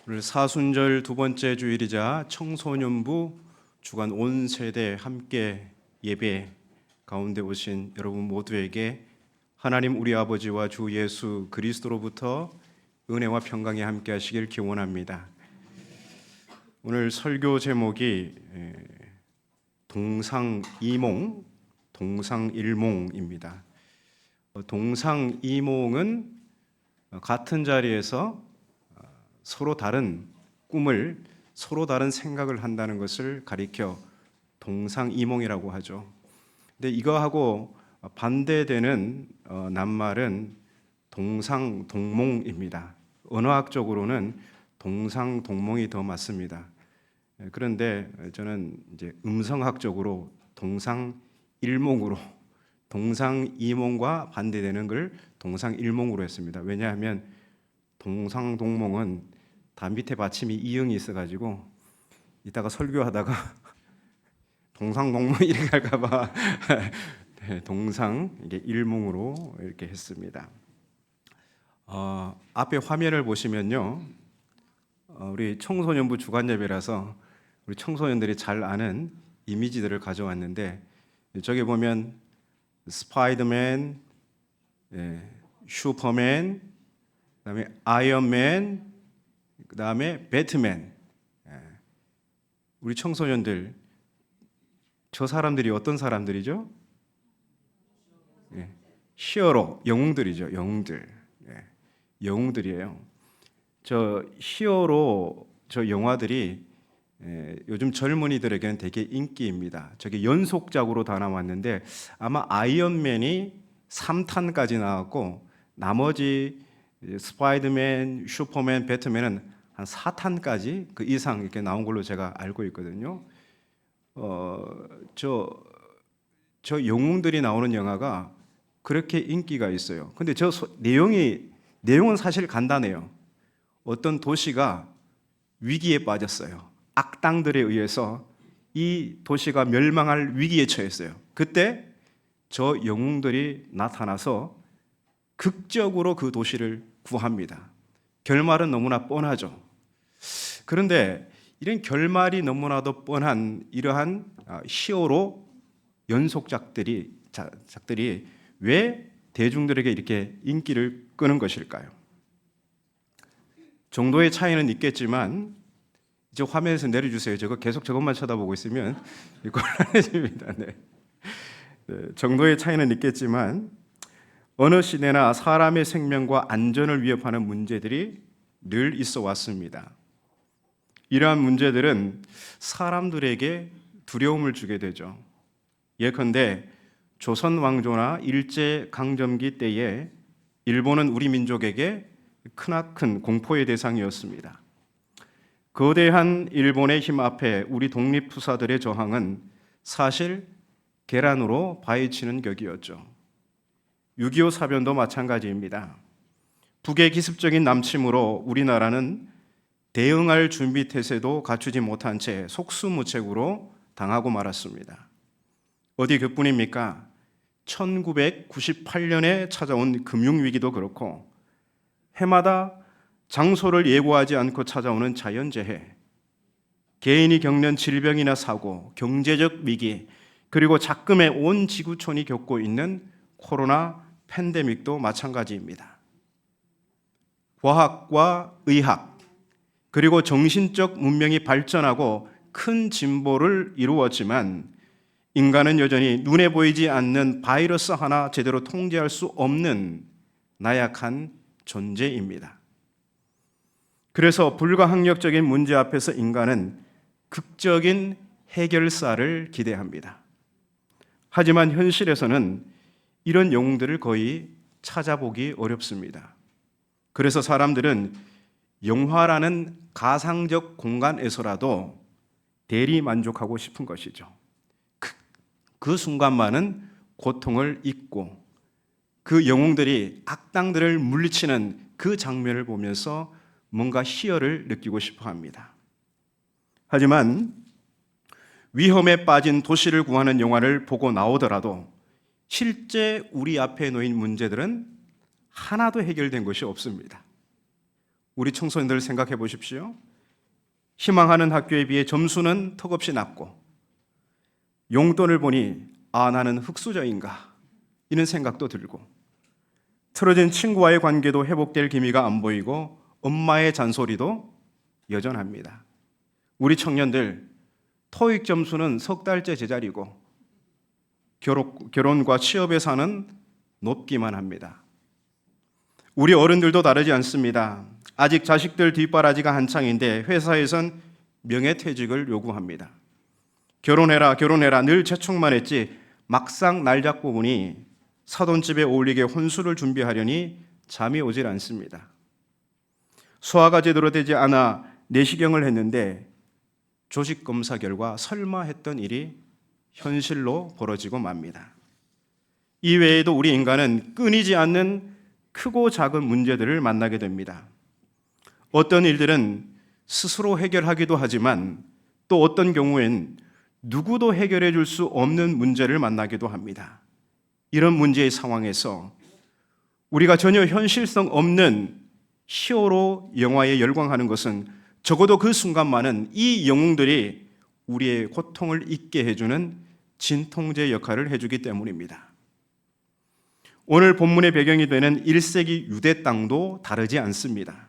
오늘 사순절 두 번째 주일이자 청소년부 주간 온 세대 함께 예배 가운데 오신 여러분 모두에게 하나님 우리 아버지와 주 예수 그리스도로부터 은혜와 평강이 함께 하시길 기원합니다. 오늘 설교 제목이 동상이몽, 동상일몽입니다. 동상이몽은 같은 자리에서 서로 다른 꿈을, 서로 다른 생각을 한다는 것을 가리켜 동상이몽이라고 하죠. 근데 이거하고 반대되는 낱말은 동상동몽입니다. 언어학적으로는 동상동몽이 더 맞습니다. 그런데 저는 이제 음성학적으로 동상일몽으로, 동상이몽과 반대되는 걸 동상일몽으로 했습니다. 왜냐하면 동상동몽은 다 밑에 받침이 이응이 있어가지고 이따가 설교하다가 동상동몽 이렇게 할까봐 동상 이게 일몽으로 이렇게 했습니다. 앞에 화면을 보시면요, 우리 청소년부 주간 예배라서 우리 청소년들이 잘 아는 이미지들을 가져왔는데, 저기 보면 스파이더맨, 슈퍼맨, 그다음에 아이언맨, 그다음에 배트맨. 우리 청소년들, 저 사람들이 어떤 사람들이죠? 히어로, 영웅들이죠. 영웅들. 영웅들이에요. 저 히어로, 저 영화들이 요즘 젊은이들에게는 되게 인기입니다. 저게 연속작으로 다 나왔는데 아마 아이언맨이 3탄까지 나왔고 나머지 스파이더맨, 슈퍼맨, 배트맨은 한 4탄까지 그 이상 이렇게 나온 걸로 제가 알고 있거든요. 저 영웅들이 나오는 영화가 그렇게 인기가 있어요. 근데 저 내용은 사실 간단해요. 어떤 도시가 위기에 빠졌어요. 악당들에 의해서 이 도시가 멸망할 위기에 처했어요. 그때 저 영웅들이 나타나서 극적으로 그 도시를 구합니다. 결말은 너무나 뻔하죠. 그런데 이런 결말이 너무나도 뻔한 이러한 히어로 연속작들이 왜 대중들에게 이렇게 인기를 끄는 것일까요? 정도의 차이는 있겠지만, 이제 화면에서 내려주세요. 계속 저것만 쳐다보고 있으면 곤란해집니다. 정도의 차이는 있겠지만 어느 시대나 사람의 생명과 안전을 위협하는 문제들이 늘 있어 왔습니다. 이러한 문제들은 사람들에게 두려움을 주게 되죠. 예컨대 조선 왕조나 일제 강점기 때에 일본은 우리 민족에게 크나큰 공포의 대상이었습니다. 거대한 일본의 힘 앞에 우리 독립투사들의 저항은 사실 계란으로 바위치는 격이었죠. 6.25 사변도 마찬가지입니다. 북의 기습적인 남침으로 우리나라는 대응할 준비 태세도 갖추지 못한 채 속수무책으로 당하고 말았습니다. 어디 그뿐입니까? 1998년에 찾아온 금융위기도 그렇고 해마다 장소를 예고하지 않고 찾아오는 자연재해, 개인이 겪는 질병이나 사고, 경제적 위기, 그리고 작금의 온 지구촌이 겪고 있는 코로나 팬데믹도 마찬가지입니다. 과학과 의학, 그리고 정신적 문명이 발전하고 큰 진보를 이루었지만 인간은 여전히 눈에 보이지 않는 바이러스 하나 제대로 통제할 수 없는 나약한 존재입니다. 그래서 불가항력적인 문제 앞에서 인간은 극적인 해결사를 기대합니다. 하지만 현실에서는 이런 영웅들을 거의 찾아보기 어렵습니다. 그래서 사람들은 영화라는 가상적 공간에서라도 대리 만족하고 싶은 것이죠. 그 순간만은 고통을 잊고 그 영웅들이 악당들을 물리치는 그 장면을 보면서 뭔가 희열을 느끼고 싶어 합니다. 하지만 위험에 빠진 도시를 구하는 영화를 보고 나오더라도 실제 우리 앞에 놓인 문제들은 하나도 해결된 것이 없습니다. 우리 청소년들 생각해 보십시오. 희망하는 학교에 비해 점수는 턱없이 낮고 용돈을 보니 나는 흙수저인가 이런 생각도 들고 틀어진 친구와의 관계도 회복될 기미가 안 보이고 엄마의 잔소리도 여전합니다. 우리 청년들 토익 점수는 석 달째 제자리고 결혼과 취업에서는 높기만 합니다. 우리 어른들도 다르지 않습니다. 아직 자식들 뒷바라지가 한창인데 회사에선 명예퇴직을 요구합니다. 결혼해라 늘 재촉만 했지 막상 날 잡고 보니 사돈집에 어울리게 혼수를 준비하려니 잠이 오질 않습니다. 소화가 제대로 되지 않아 내시경을 했는데 조직검사 결과 설마 했던 일이 현실로 벌어지고 맙니다. 이외에도 우리 인간은 끊이지 않는 크고 작은 문제들을 만나게 됩니다. 어떤 일들은 스스로 해결하기도 하지만 또 어떤 경우엔 누구도 해결해 줄 수 없는 문제를 만나기도 합니다. 이런 문제의 상황에서 우리가 전혀 현실성 없는 히어로 영화에 열광하는 것은 적어도 그 순간만은 이 영웅들이 우리의 고통을 잊게 해주는 진통제 역할을 해주기 때문입니다. 오늘 본문의 배경이 되는 1세기 유대 땅도 다르지 않습니다.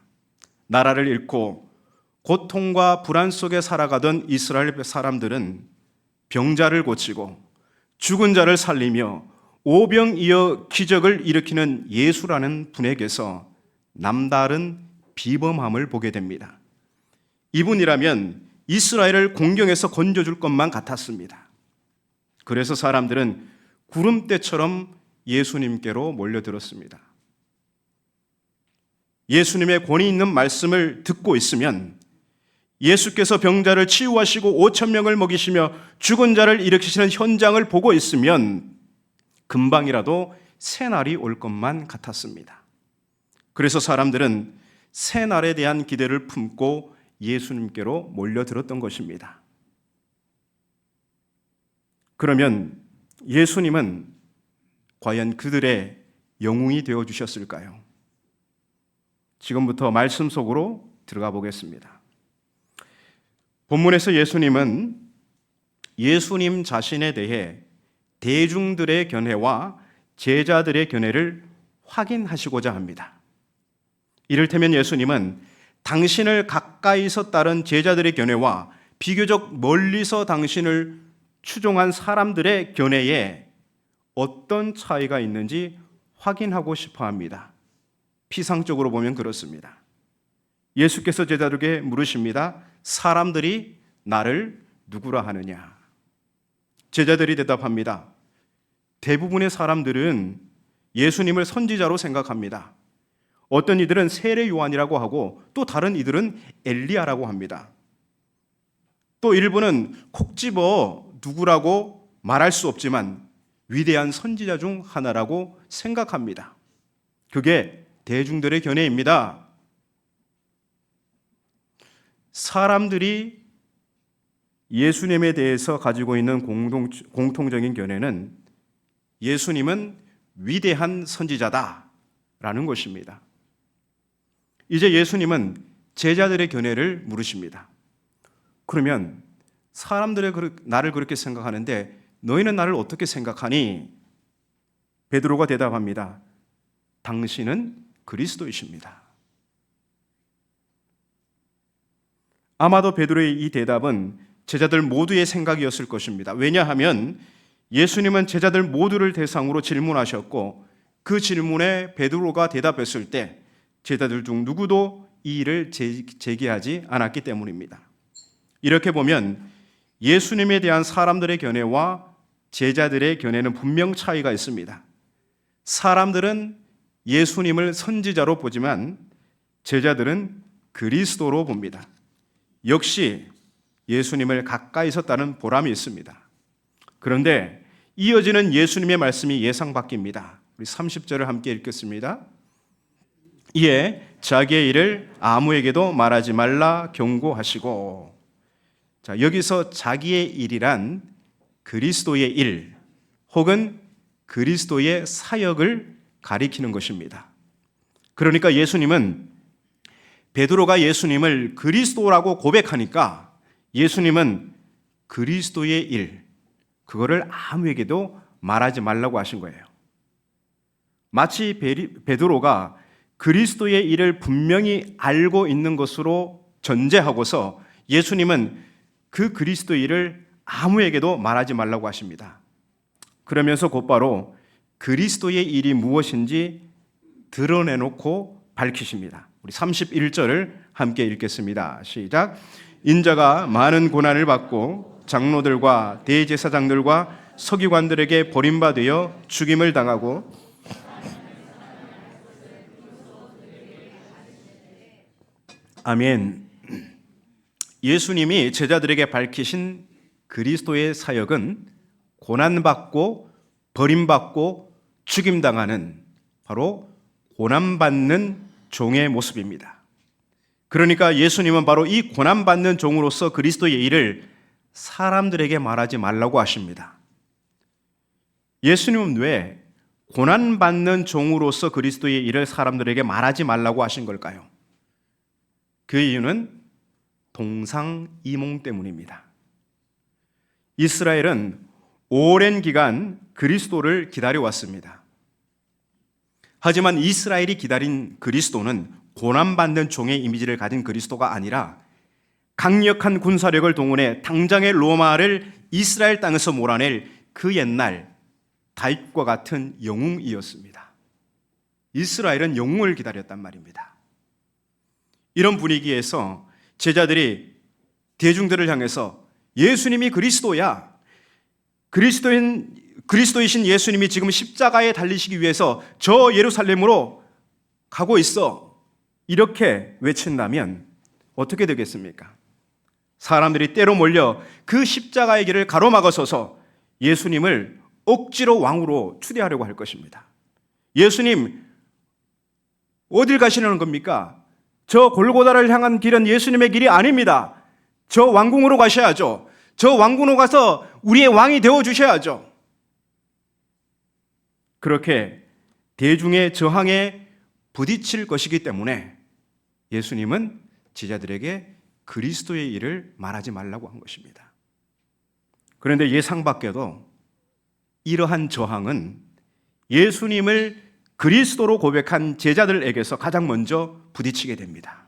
나라를 잃고 고통과 불안 속에 살아가던 이스라엘 사람들은 병자를 고치고 죽은 자를 살리며 오병이어 기적을 일으키는 예수라는 분에게서 남다른 비범함을 보게 됩니다. 이분이라면 이스라엘을 공경에서 건져줄 것만 같았습니다. 그래서 사람들은 구름대처럼 예수님께로 몰려들었습니다. 예수님의 권위 있는 말씀을 듣고 있으면 예수께서 병자를 치유하시고 5천 명을 먹이시며 죽은 자를 일으키시는 현장을 보고 있으면 금방이라도 새날이 올 것만 같았습니다. 그래서 사람들은 새날에 대한 기대를 품고 예수님께로 몰려들었던 것입니다. 그러면 예수님은 과연 그들의 영웅이 되어주셨을까요? 지금부터 말씀 속으로 들어가 보겠습니다. 본문에서 예수님은 예수님 자신에 대해 대중들의 견해와 제자들의 견해를 확인하시고자 합니다. 이를테면 예수님은 당신을 가까이서 따른 제자들의 견해와 비교적 멀리서 당신을 추종한 사람들의 견해에 어떤 차이가 있는지 확인하고 싶어 합니다. 피상적으로 보면 그렇습니다. 예수께서 제자들에게 물으십니다. 사람들이 나를 누구라 하느냐? 제자들이 대답합니다. 대부분의 사람들은 예수님을 선지자로 생각합니다. 어떤 이들은 세례 요한이라고 하고 또 다른 이들은 엘리야라고 합니다. 또 일부는 콕 집어 누구라고 말할 수 없지만 위대한 선지자 중 하나라고 생각합니다. 그게 대중들의 견해입니다. 사람들이 예수님에 대해서 가지고 있는 공통적인 견해는 예수님은 위대한 선지자다라는 것입니다. 이제 예수님은 제자들의 견해를 물으십니다. 그러면 사람들이 나를 그렇게 생각하는데 너희는 나를 어떻게 생각하니? 베드로가 대답합니다. 당신은 그리스도이십니다. 아마도 베드로의 이 대답은 제자들 모두의 생각이었을 것입니다. 왜냐하면 예수님은 제자들 모두를 대상으로 질문하셨고 그 질문에 베드로가 대답했을 때 제자들 중 누구도 이 일을 제기하지 않았기 때문입니다. 이렇게 보면 예수님에 대한 사람들의 견해와 제자들의 견해는 분명 차이가 있습니다. 사람들은 예수님을 선지자로 보지만 제자들은 그리스도로 봅니다. 역시 예수님을 가까이서 따르는 보람이 있습니다. 그런데 이어지는 예수님의 말씀이 예상 바뀝니다. 우리 30절을 함께 읽겠습니다. 이에 자기의 일을 아무에게도 말하지 말라 경고하시고. 자, 여기서 자기의 일이란 그리스도의 일 혹은 그리스도의 사역을 가리키는 것입니다. 그러니까 예수님은 베드로가 예수님을 그리스도라고 고백하니까 예수님은 그리스도의 일, 그거를 아무에게도 말하지 말라고 하신 거예요. 마치 베드로가 그리스도의 일을 분명히 알고 있는 것으로 전제하고서 예수님은 그 그리스도의 일을 아무에게도 말하지 말라고 하십니다. 그러면서 곧바로 그리스도의 일이 무엇인지 드러내놓고 밝히십니다. 우리 31절을 함께 읽겠습니다. 시작. 인자가 많은 고난을 받고 장로들과 대제사장들과 서기관들에게 버림받아 죽임을 당하고 아멘. 예수님이 제자들에게 밝히신 그리스도의 사역은 고난받고 버림받고 죽임당하는 바로 고난받는 종의 모습입니다. 그러니까 예수님은 바로 이 고난받는 종으로서 그리스도의 일을 사람들에게 말하지 말라고 하십니다. 예수님은 왜 고난받는 종으로서 그리스도의 일을 사람들에게 말하지 말라고 하신 걸까요? 그 이유는 동상이몽 때문입니다. 이스라엘은 오랜 기간 그리스도를 기다려왔습니다. 하지만 이스라엘이 기다린 그리스도는 고난받는 종의 이미지를 가진 그리스도가 아니라 강력한 군사력을 동원해 당장의 로마를 이스라엘 땅에서 몰아낼 그 옛날 다윗과 같은 영웅이었습니다. 이스라엘은 영웅을 기다렸단 말입니다. 이런 분위기에서 제자들이 대중들을 향해서 예수님이 그리스도야, 그리스도이신 예수님이 지금 십자가에 달리시기 위해서 저 예루살렘으로 가고 있어, 이렇게 외친다면 어떻게 되겠습니까? 사람들이 때로 몰려 그 십자가의 길을 가로막아서서 예수님을 억지로 왕으로 추대하려고 할 것입니다. 예수님 어딜 가시려는 겁니까? 저 골고다를 향한 길은 예수님의 길이 아닙니다. 저 왕궁으로 가셔야죠. 저 왕궁으로 가서 우리의 왕이 되어주셔야죠. 그렇게 대중의 저항에 부딪힐 것이기 때문에 예수님은 제자들에게 그리스도의 일을 말하지 말라고 한 것입니다. 그런데 예상 밖에도 이러한 저항은 예수님을 그리스도로 고백한 제자들에게서 가장 먼저 부딪히게 됩니다.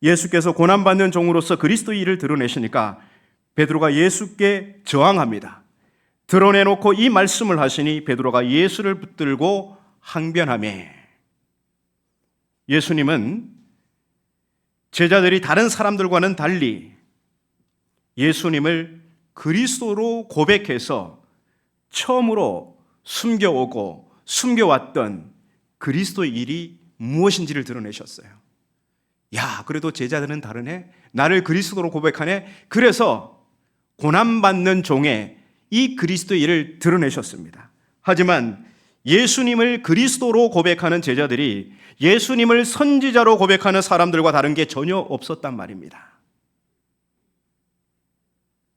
예수께서 고난받는 종으로서 그리스도의 일을 드러내시니까 베드로가 예수께 저항합니다. 드러내놓고 이 말씀을 하시니 베드로가 예수를 붙들고 항변하며, 예수님은 제자들이 다른 사람들과는 달리 예수님을 그리스도로 고백해서 처음으로 숨겨오고 숨겨왔던 그리스도의 일이 무엇인지를 드러내셨어요. 야, 그래도 제자들은 다르네. 나를 그리스도로 고백하네. 그래서 고난받는 종의 이 그리스도의 일을 드러내셨습니다. 하지만 예수님을 그리스도로 고백하는 제자들이 예수님을 선지자로 고백하는 사람들과 다른 게 전혀 없었단 말입니다.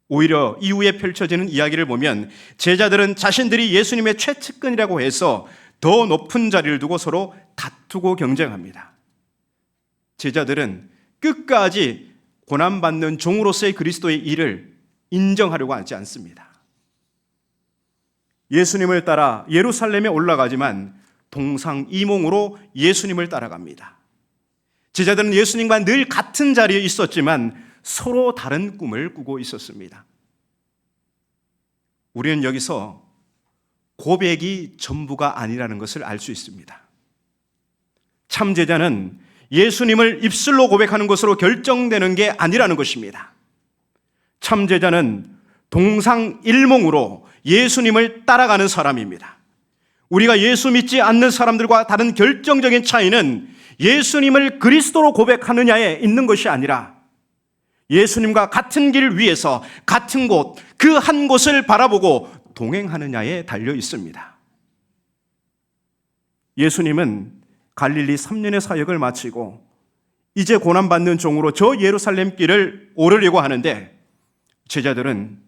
오히려 이후에 펼쳐지는 이야기를 보면 제자들은 자신들이 예수님의 최측근이라고 해서 더 높은 자리를 두고 서로 다투고 경쟁합니다. 제자들은 끝까지 고난받는 종으로서의 그리스도의 일을 인정하려고 하지 않습니다. 예수님을 따라 예루살렘에 올라가지만 동상이몽으로 예수님을 따라갑니다. 제자들은 예수님과 늘 같은 자리에 있었지만 서로 다른 꿈을 꾸고 있었습니다. 우리는 여기서 고백이 전부가 아니라는 것을 알 수 있습니다. 참 제자는 예수님을 입술로 고백하는 것으로 결정되는 게 아니라는 것입니다. 참 제자는 동상일몽으로 예수님을 따라가는 사람입니다. 우리가 예수 믿지 않는 사람들과 다른 결정적인 차이는 예수님을 그리스도로 고백하느냐에 있는 것이 아니라 예수님과 같은 길 위에서 같은 곳, 그 한 곳을 바라보고 동행하느냐에 달려 있습니다. 예수님은 갈릴리 3년의 사역을 마치고 이제 고난받는 종으로 저 예루살렘 길을 오르려고 하는데 제자들은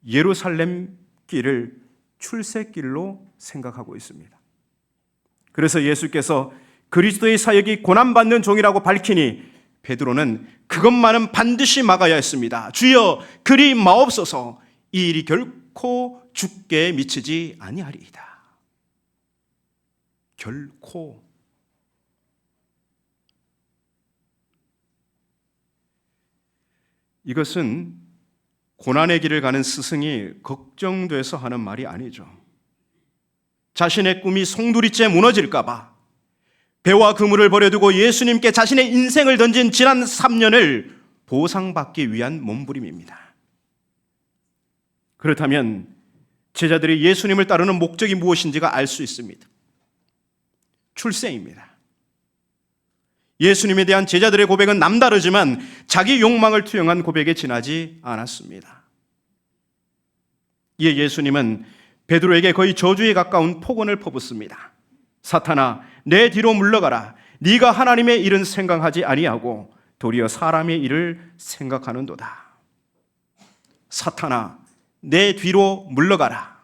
예루살렘 길을 출세길로 생각하고 있습니다. 그래서 예수께서 그리스도의 사역이 고난받는 종이라고 밝히니 베드로는 그것만은 반드시 막아야 했습니다. 주여 그리 마옵소서. 이 일이 결코 죽게 미치지 아니하리이다. 결코. 이것은 고난의 길을 가는 스승이 걱정돼서 하는 말이 아니죠. 자신의 꿈이 송두리째 무너질까 봐 배와 그물을 버려두고 예수님께 자신의 인생을 던진 지난 3년을 보상받기 위한 몸부림입니다. 그렇다면 제자들이 예수님을 따르는 목적이 무엇인지가 알 수 있습니다. 출세입니다. 예수님에 대한 제자들의 고백은 남다르지만 자기 욕망을 투영한 고백에 지나지 않았습니다. 이에 예수님은 베드로에게 거의 저주에 가까운 폭언을 퍼붓습니다. 사탄아, 내 뒤로 물러가라. 네가 하나님의 일은 생각하지 아니하고 도리어 사람의 일을 생각하는도다. 사탄아, 내 뒤로 물러가라.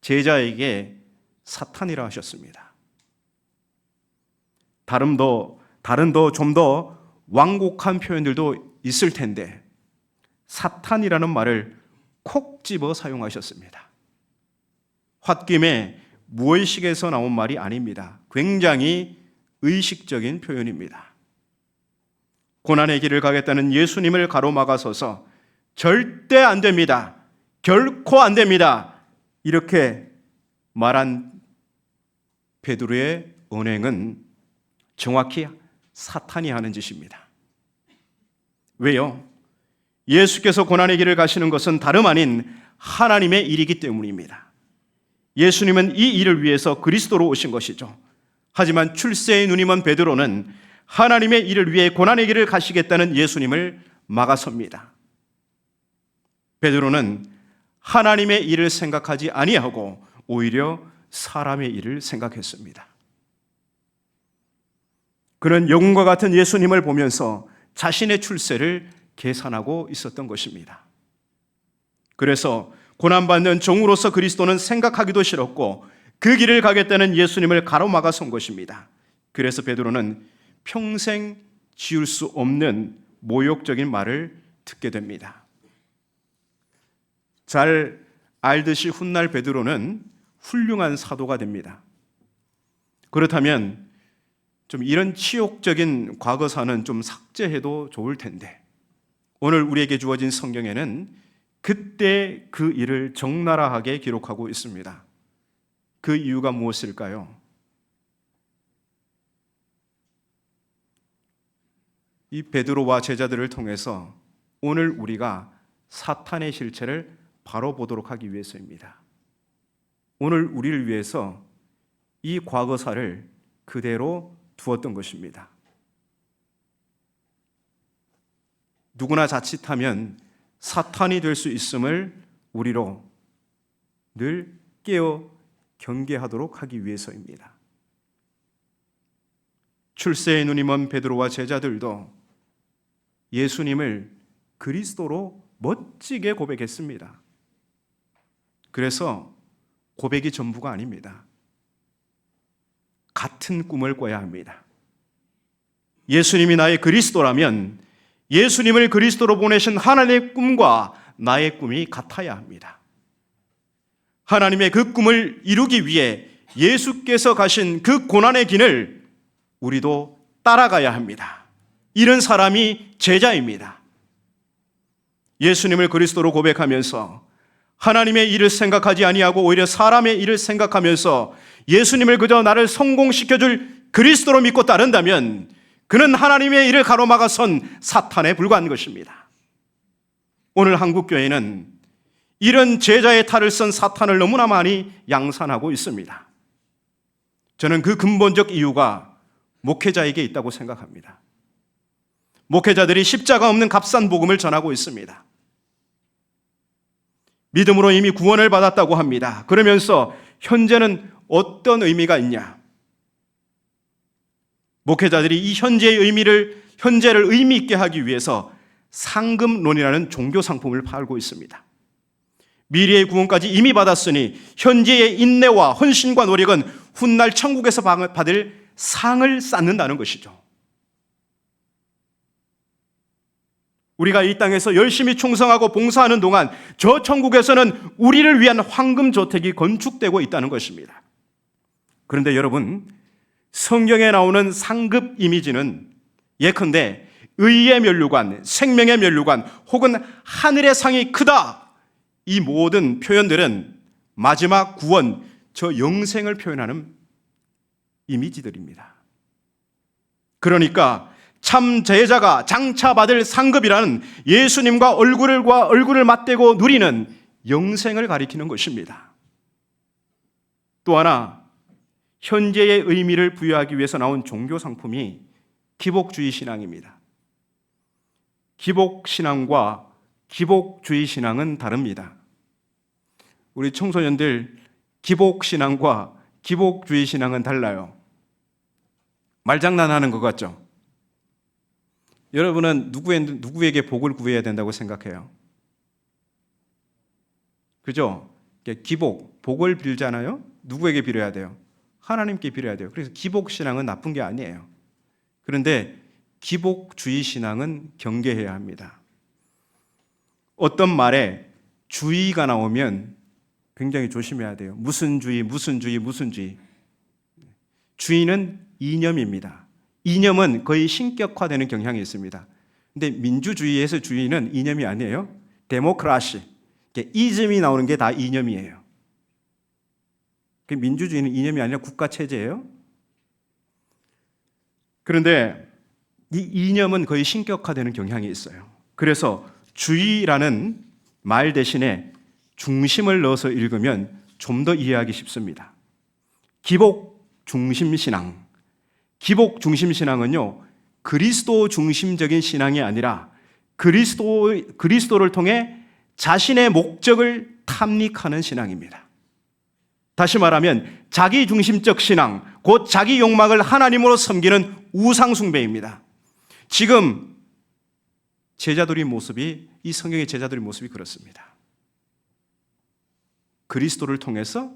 제자에게 사탄이라 하셨습니다. 다른 좀 더 완곡한 표현들도 있을 텐데 사탄이라는 말을 콕 집어 사용하셨습니다. 홧김에 무의식에서 나온 말이 아닙니다. 굉장히 의식적인 표현입니다. 고난의 길을 가겠다는 예수님을 가로막아서서 절대 안 됩니다. 결코 안 됩니다. 이렇게 말한 베드로의 언행은 정확히 사탄이 하는 짓입니다. 왜요? 예수께서 고난의 길을 가시는 것은 다름 아닌 하나님의 일이기 때문입니다. 예수님은 이 일을 위해서 그리스도로 오신 것이죠. 하지만 출세의 눈이 먼 베드로는 하나님의 일을 위해 고난의 길을 가시겠다는 예수님을 막아섭니다. 베드로는 하나님의 일을 생각하지 아니하고 오히려 사람의 일을 생각했습니다. 그는 영웅과 같은 예수님을 보면서 자신의 출세를 계산하고 있었던 것입니다. 그래서 고난받는 종으로서 그리스도는 생각하기도 싫었고 그 길을 가겠다는 예수님을 가로막아 선 것입니다. 그래서 베드로는 평생 지울 수 없는 모욕적인 말을 듣게 됩니다. 잘 알듯이 훗날 베드로는 훌륭한 사도가 됩니다. 그렇다면 좀 이런 치욕적인 과거사는 좀 삭제해도 좋을 텐데 오늘 우리에게 주어진 성경에는 그때 그 일을 적나라하게 기록하고 있습니다. 그 이유가 무엇일까요? 이 베드로와 제자들을 통해서 오늘 우리가 사탄의 실체를 바로 보도록 하기 위해서입니다. 오늘 우리를 위해서 이 과거사를 그대로 두었던 것입니다. 누구나 자칫하면 사탄이 될 수 있음을 우리로 늘 깨어 경계하도록 하기 위해서입니다. 출세의 눈이 먼 베드로와 제자들도 예수님을 그리스도로 멋지게 고백했습니다. 그래서 고백이 전부가 아닙니다. 같은 꿈을 꿔야 합니다. 예수님이 나의 그리스도라면 예수님을 그리스도로 보내신 하나님의 꿈과 나의 꿈이 같아야 합니다. 하나님의 그 꿈을 이루기 위해 예수께서 가신 그 고난의 길을 우리도 따라가야 합니다. 이런 사람이 제자입니다. 예수님을 그리스도로 고백하면서 하나님의 일을 생각하지 아니하고 오히려 사람의 일을 생각하면서 예수님을 그저 나를 성공시켜줄 그리스도로 믿고 따른다면 그는 하나님의 일을 가로막아 선 사탄에 불과한 것입니다. 오늘 한국교회는 이런 제자의 탈을 쓴 사탄을 너무나 많이 양산하고 있습니다. 저는 그 근본적 이유가 목회자에게 있다고 생각합니다. 목회자들이 십자가 없는 값싼 복음을 전하고 있습니다. 믿음으로 이미 구원을 받았다고 합니다. 그러면서 현재는 어떤 의미가 있냐? 목회자들이 이 현재를 의미 있게 하기 위해서 상금론이라는 종교 상품을 팔고 있습니다. 미래의 구원까지 이미 받았으니 현재의 인내와 헌신과 노력은 훗날 천국에서 받을 상을 쌓는다는 것이죠. 우리가 이 땅에서 열심히 충성하고 봉사하는 동안 저 천국에서는 우리를 위한 황금저택이 건축되고 있다는 것입니다. 그런데 여러분, 성경에 나오는 상급 이미지는 예컨대 의의 면류관, 생명의 면류관, 혹은 하늘의 상이 크다, 이 모든 표현들은 마지막 구원, 저 영생을 표현하는 이미지들입니다. 그러니까 참 제자가 장차 받을 상급이라는 예수님과 얼굴을 맞대고 누리는 영생을 가리키는 것입니다. 또 하나, 현재의 의미를 부여하기 위해서 나온 종교 상품이 기복주의 신앙입니다. 기복신앙과 기복주의 신앙은 다릅니다. 우리 청소년들, 기복신앙과 기복주의 신앙은 달라요. 말장난하는 것 같죠? 여러분은 누구에게 복을 구해야 된다고 생각해요? 그죠? 기복, 복을 빌잖아요? 누구에게 빌어야 돼요? 하나님께 빌어야 돼요. 그래서 기복신앙은 나쁜 게 아니에요. 그런데 기복주의 신앙은 경계해야 합니다. 어떤 말에 주의가 나오면 굉장히 조심해야 돼요. 무슨 주의, 무슨 주의, 무슨 주의. 주의는 이념입니다. 이념은 거의 신격화되는 경향이 있습니다. 근데 민주주의에서 주의는 이념이 아니에요. 데모크라시, 이즘이 나오는 게 다 이념이에요. 민주주의는 이념이 아니라 국가체제예요. 그런데 이 이념은 거의 신격화되는 경향이 있어요. 그래서 주의라는 말 대신에 중심을 넣어서 읽으면 좀 더 이해하기 쉽습니다. 기복 중심 신앙. 기복 중심 신앙은요, 그리스도 중심적인 신앙이 아니라 그리스도를 통해 자신의 목적을 탐닉하는 신앙입니다. 다시 말하면 자기 중심적 신앙, 곧 자기 욕망을 하나님으로 섬기는 우상 숭배입니다. 지금 제자들의 모습이, 이 성경의 제자들의 모습이 그렇습니다. 그리스도를 통해서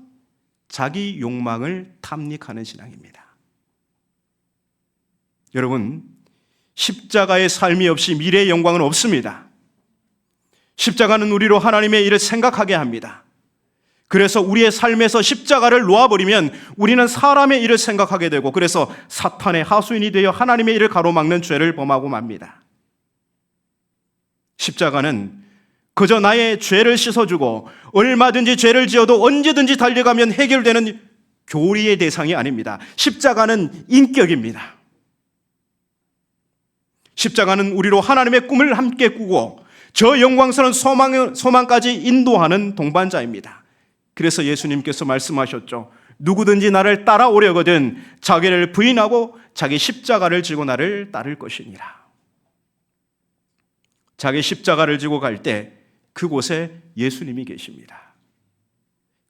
자기 욕망을 탐닉하는 신앙입니다. 여러분, 십자가의 삶이 없이 미래의 영광은 없습니다. 십자가는 우리로 하나님의 일을 생각하게 합니다. 그래서 우리의 삶에서 십자가를 놓아버리면 우리는 사람의 일을 생각하게 되고, 그래서 사탄의 하수인이 되어 하나님의 일을 가로막는 죄를 범하고 맙니다. 십자가는 그저 나의 죄를 씻어주고 얼마든지 죄를 지어도 언제든지 달려가면 해결되는 교리의 대상이 아닙니다. 십자가는 인격입니다. 십자가는 우리로 하나님의 꿈을 함께 꾸고 저 영광스러운 소망까지 인도하는 동반자입니다. 그래서 예수님께서 말씀하셨죠. 누구든지 나를 따라오려거든 자기를 부인하고 자기 십자가를 지고 나를 따를 것이니라. 자기 십자가를 지고 갈 때 그곳에 예수님이 계십니다.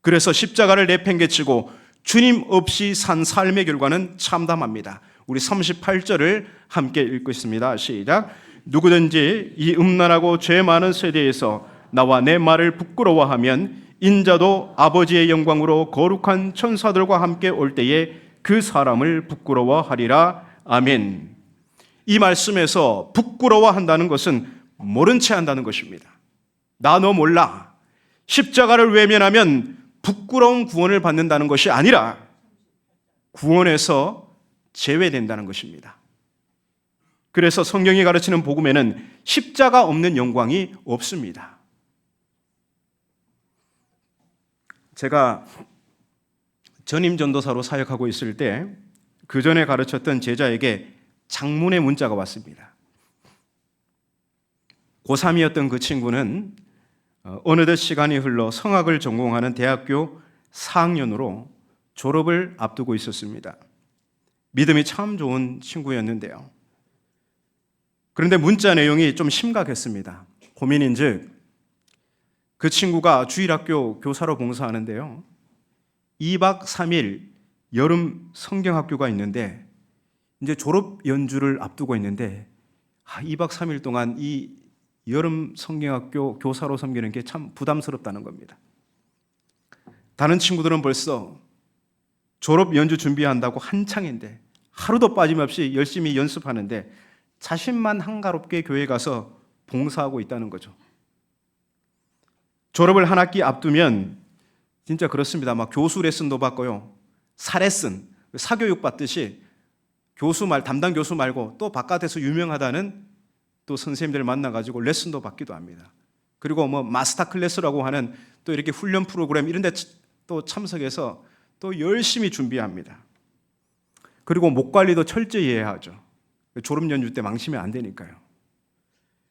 그래서 십자가를 내팽개치고 주님 없이 산 삶의 결과는 참담합니다. 우리 38절을 함께 읽겠습니다. 시작. 누구든지 이 음란하고 죄 많은 세대에서 나와 내 말을 부끄러워하면 인자도 아버지의 영광으로 거룩한 천사들과 함께 올 때에 그 사람을 부끄러워하리라. 아멘. 이 말씀에서 부끄러워한다는 것은 모른 채 한다는 것입니다. 나 너 몰라. 십자가를 외면하면 부끄러운 구원을 받는다는 것이 아니라 구원에서 제외된다는 것입니다. 그래서 성경이 가르치는 복음에는 십자가 없는 영광이 없습니다. 제가 전임 전도사로 사역하고 있을 때 그 전에 가르쳤던 제자에게 장문의 문자가 왔습니다. 고3이었던 그 친구는 어느덧 시간이 흘러 성악을 전공하는 대학교 4학년으로 졸업을 앞두고 있었습니다. 믿음이 참 좋은 친구였는데요. 그런데 문자 내용이 좀 심각했습니다. 고민인즉 그 친구가 주일학교 교사로 봉사하는데요. 2박 3일 여름 성경학교가 있는데 이제 졸업 연주를 앞두고 있는데 2박 3일 동안 이 여름 성경학교 교사로 섬기는 게 참 부담스럽다는 겁니다. 다른 친구들은 벌써 졸업 연주 준비한다고 한창인데 하루도 빠짐없이 열심히 연습하는데 자신만 한가롭게 교회 가서 봉사하고 있다는 거죠. 졸업을 한 학기 앞두면 진짜 그렇습니다. 막 교수 레슨도 받고요. 사레슨, 사교육 받듯이 담당 교수 말고 또 바깥에서 유명하다는 또 선생님들 만나가지고 레슨도 받기도 합니다. 그리고 뭐 마스터 클래스라고 하는 또 이렇게 훈련 프로그램 이런 데 또 참석해서 또 열심히 준비합니다. 그리고 목 관리도 철저히 해야 하죠. 졸업 연휴 때 망치면 안 되니까요.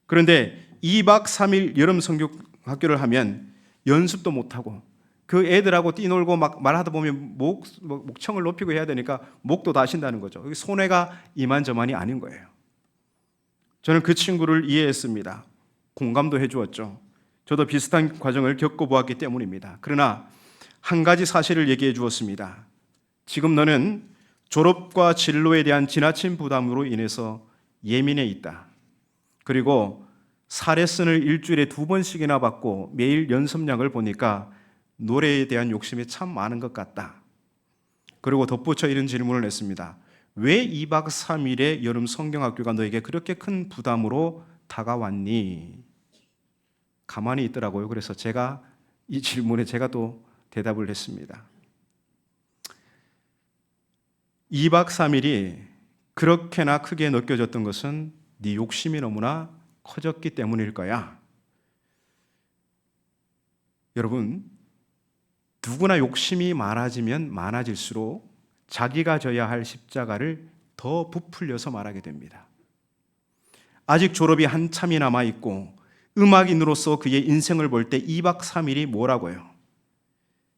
그런데 2박 3일 여름 성경학교를 하면 연습도 못하고 그 애들하고 뛰놀고 막 말하다 보면 목청을 높이고 해야 되니까 목도 다신다는 거죠. 손해가 이만저만이 아닌 거예요. 저는 그 친구를 이해했습니다. 공감도 해주었죠. 저도 비슷한 과정을 겪어보았기 때문입니다. 그러나 한 가지 사실을 얘기해 주었습니다. 지금 너는 졸업과 진로에 대한 지나친 부담으로 인해서 예민해 있다. 그리고 사레슨을 일주일에 2번씩이나 받고 매일 연습량을 보니까 노래에 대한 욕심이 참 많은 것 같다. 그리고 덧붙여 이런 질문을 했습니다. 왜 2박 3일의 여름 성경학교가 너에게 그렇게 큰 부담으로 다가왔니? 가만히 있더라고요. 그래서 제가 이 질문에 제가 또 대답을 했습니다. 2박 3일이 그렇게나 크게 느껴졌던 것은 네 욕심이 너무나 커졌기 때문일 거야. 여러분, 누구나 욕심이 많아지면 많아질수록 자기가 져야 할 십자가를 더 부풀려서 말하게 됩니다. 아직 졸업이 한참이 남아있고 음악인으로서 그의 인생을 볼 때 2박 3일이 뭐라고요?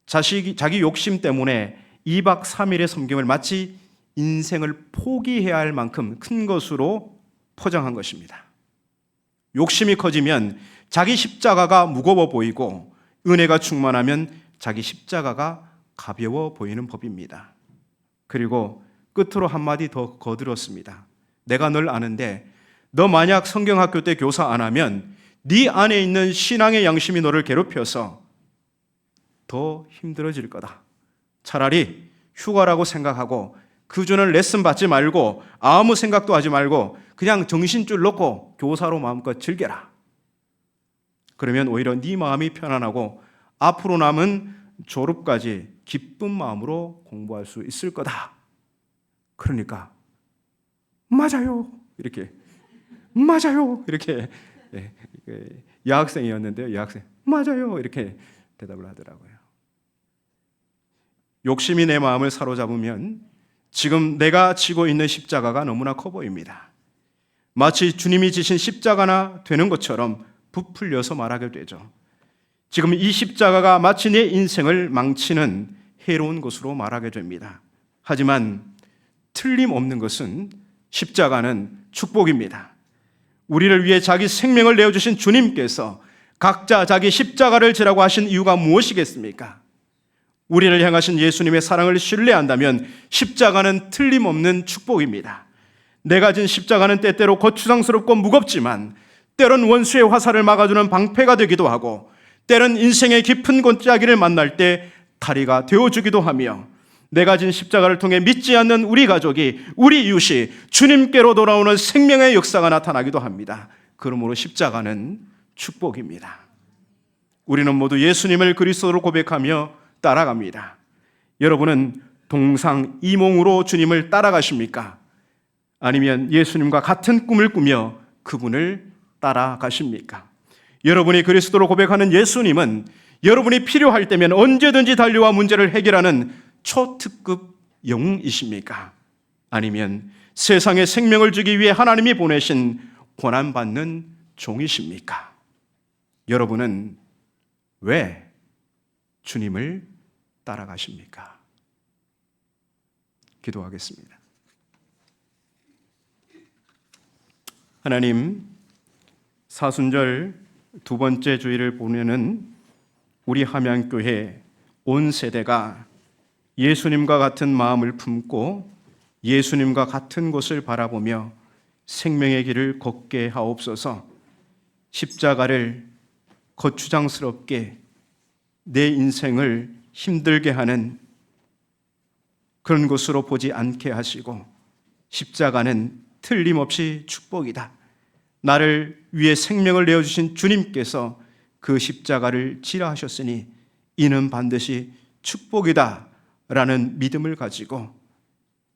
자기 욕심 때문에 2박 3일의 섬김을 마치 인생을 포기해야 할 만큼 큰 것으로 포장한 것입니다. 욕심이 커지면 자기 십자가가 무거워 보이고 은혜가 충만하면 자기 십자가가 가벼워 보이는 법입니다. 그리고 끝으로 한마디 더 거들었습니다. 내가 널 아는데 너 만약 성경학교 때 교사 안 하면 네 안에 있는 신앙의 양심이 너를 괴롭혀서 더 힘들어질 거다. 차라리 휴가라고 생각하고 그 주는 레슨 받지 말고 아무 생각도 하지 말고 그냥 정신줄 놓고 교사로 마음껏 즐겨라. 그러면 오히려 네 마음이 편안하고 앞으로 남은 졸업까지 기쁜 마음으로 공부할 수 있을 거다. 그러니까 맞아요. 이렇게 맞아요. 이렇게 여학생이었는데요. 여학생 맞아요. 이렇게 대답을 하더라고요. 욕심이 내 마음을 사로잡으면 지금 내가 지고 있는 십자가가 너무나 커 보입니다. 마치 주님이 지신 십자가나 되는 것처럼 부풀려서 말하게 되죠. 지금 이 십자가가 마치 내 인생을 망치는 해로운 것으로 말하게 됩니다. 하지만 틀림없는 것은 십자가는 축복입니다. 우리를 위해 자기 생명을 내어주신 주님께서 각자 자기 십자가를 지라고 하신 이유가 무엇이겠습니까? 우리를 향하신 예수님의 사랑을 신뢰한다면 십자가는 틀림없는 축복입니다. 내가 진 십자가는 때때로 거추장스럽고 무겁지만 때론 원수의 화살을 막아주는 방패가 되기도 하고 때론 인생의 깊은 골짜기를 만날 때 다리가 되어주기도 하며 내가 진 십자가를 통해 믿지 않는 우리 가족이 우리 이웃이 주님께로 돌아오는 생명의 역사가 나타나기도 합니다. 그러므로 십자가는 축복입니다. 우리는 모두 예수님을 그리스도로 고백하며 따라갑니다. 여러분은 동상이몽으로 주님을 따라가십니까? 아니면 예수님과 같은 꿈을 꾸며 그분을 따라가십니까? 여러분이 그리스도로 고백하는 예수님은 여러분이 필요할 때면 언제든지 달려와 문제를 해결하는 초특급 영웅이십니까? 아니면 세상에 생명을 주기 위해 하나님이 보내신 고난받는 종이십니까? 여러분은 왜 주님을 따라가십니까? 기도하겠습니다. 하나님, 사순절 2번째 주일을 보내는 우리 함양교회 온 세대가 예수님과 같은 마음을 품고 예수님과 같은 곳을 바라보며 생명의 길을 걷게 하옵소서. 십자가를 거추장스럽게 내 인생을 힘들게 하는 그런 것으로 보지 않게 하시고 십자가는 틀림없이 축복이다. 나를 위해 생명을 내어주신 주님께서 그 십자가를 지라 하셨으니 이는 반드시 축복이다 라는 믿음을 가지고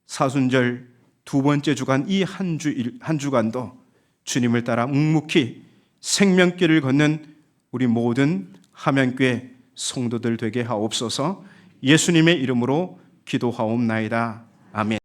사순절 두 번째 주간 이 한 주간도 주님을 따라 묵묵히 생명길을 걷는 우리 모든 함양교회 성도들 되게 하옵소서. 예수님의 이름으로 기도하옵나이다. 아멘.